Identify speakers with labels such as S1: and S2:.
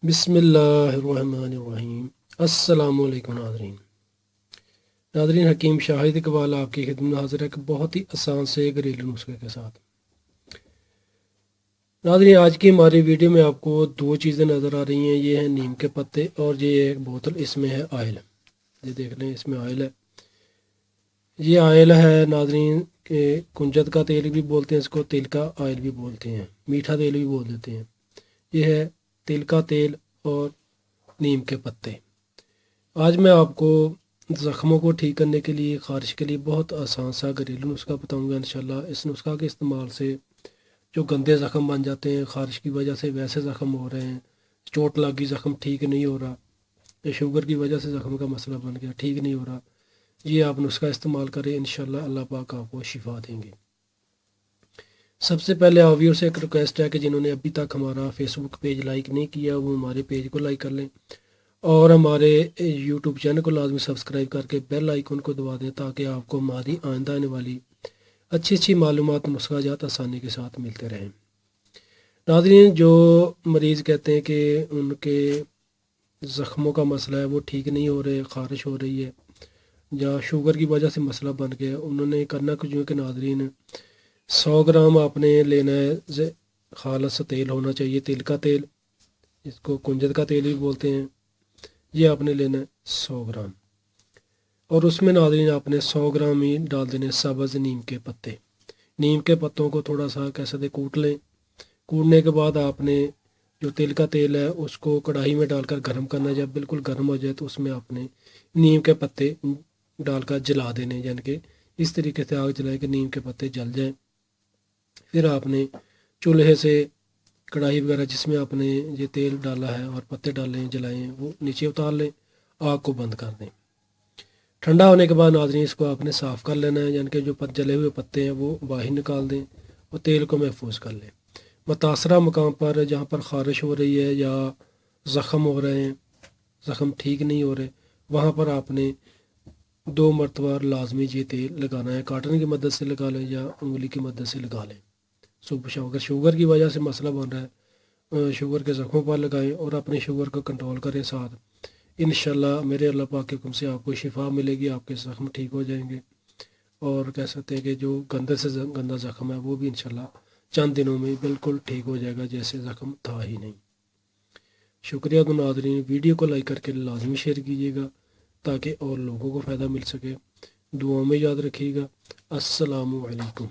S1: बिस्मिल्लाहिर्रहमानिर्रहीम। अस्सलाम वालेकुम नादरीन, हकीम शाहिद इकबाल आपकी खिदमत में हाजिर है एक बहुत ही आसान से घरेलू नुस्खे के साथ। नादरीन, आज की हमारी वीडियो में आपको दो चीज़ें नज़र आ रही हैं। ये हैं नीम के पत्ते और ये एक बोतल, इसमें है ऑयल। ये देख लें, इसमें ऑयल है। ये ऑयल है नादरीन के कुंजत का तेल भी बोलते हैं इसको, तिल का ऑयल भी बोलते हैं, मीठा तेल भी बोल देते हैं। ये है तिल का तेल और नीम के पत्ते। आज मैं आपको ज़ख्मों को ठीक करने के लिए, ख़ारिश के लिए बहुत आसान सा घरेलू नुस्खा बताऊंगा इंशाल्लाह। इस नुस्खा के इस्तेमाल से जो गंदे ज़ख्म बन जाते हैं, ख़ारिश की वजह से वैसे ज़ख्म हो रहे हैं, चोट लगी ज़ख्म ठीक नहीं हो रहा, या शुगर की वजह से ज़ख्म का मसला बन गया ठीक नहीं हो रहा, ये आप नुस्खा इस्तेमाल करें, इंशाल्लाह अल्लाह पाक आपको शिफा देंगे। सबसे पहले व्यूअर से एक रिक्वेस्ट है कि जिन्होंने अभी तक हमारा फेसबुक पेज लाइक नहीं किया वो हमारे पेज को लाइक कर लें और हमारे यूट्यूब चैनल को लाजमी सब्सक्राइब करके बेल आइकन को दबा दें ताकि आपको हमारी आइंदा आने वाली अच्छी अच्छी मालूमात, नुस्खाजात आसानी के साथ मिलते रहें। नाज़रीन, जो मरीज़ कहते हैं कि उनके ज़ख्मों का मसला है वो ठीक नहीं हो रहे, ख़ारिश हो रही है या शुगर की वजह से मसला बन गया, उन्होंने करना कुछ यूँ कि नाज़रीन 100 ग्राम आपने लेना है। खालस तेल होना चाहिए, तिल का तेल, इसको कुंजत का तेल भी बोलते हैं। ये आपने लेना है 100 ग्राम और उसमें नाज़रीन आपने 100 ग्राम ही डाल देने सब्ज़ नीम के पत्ते। नीम के पत्तों को थोड़ा सा कैसे दे कूट लें। कूटने के बाद आपने जो तिल का तेल है उसको कढ़ाई में डालकर गर्म करना है। जब बिल्कुल गर्म हो जाए तो उसमें आपने नीम के पत्ते डालकर जला देने, यानी कि इस तरीके से आग जलाए कि नीम के पत्ते जल जाएं। फिर आपने चूल्हे से कढ़ाई वगैरह जिसमें आपने ये तेल डाला है और पत्ते डाले हैं जलाए हैं वो नीचे उतार लें, आग को बंद कर दें। ठंडा होने के बाद नाज़रीन इसको आपने साफ़ कर लेना है, यानी कि जो जले हुए पत्ते हैं वो बाहर निकाल दें और तेल को महफूज कर लें। मुतासरा मकाम पर जहाँ पर ख़ारिश हो रही है या ज़ख़म हो रहे हैं, ज़ख़म ठीक नहीं हो रहे, वहाँ पर आपने 2 मरतबा लाजमी ये तेल लगाना है। काटन की मदद से लगा लें या उंगली की मदद से लगा लें। अगर शुगर की वजह से मसला बन रहा है, शुगर के ज़ख्मों पर लगाएं और अपने शुगर को कंट्रोल करें साथ। इंशाल्लाह मेरे अल्लाह पाक के हुक्म से आपको शिफा मिलेगी, आपके ज़ख्म ठीक हो जाएंगे और कह सकते हैं कि जो गंदे से गंदा ज़ख्म है वो भी इंशाल्लाह चंद दिनों में बिल्कुल ठीक हो जाएगा, जैसे ज़ख्म था ही नहीं। शुक्रिया तो नाज़रीन, वीडियो को लाइक करके लाजमी शेयर कीजिएगा ताकि और लोगों को फ़ायदा मिल सके। दुआ में याद रखिएगा। अस्सलामु अलैकुम।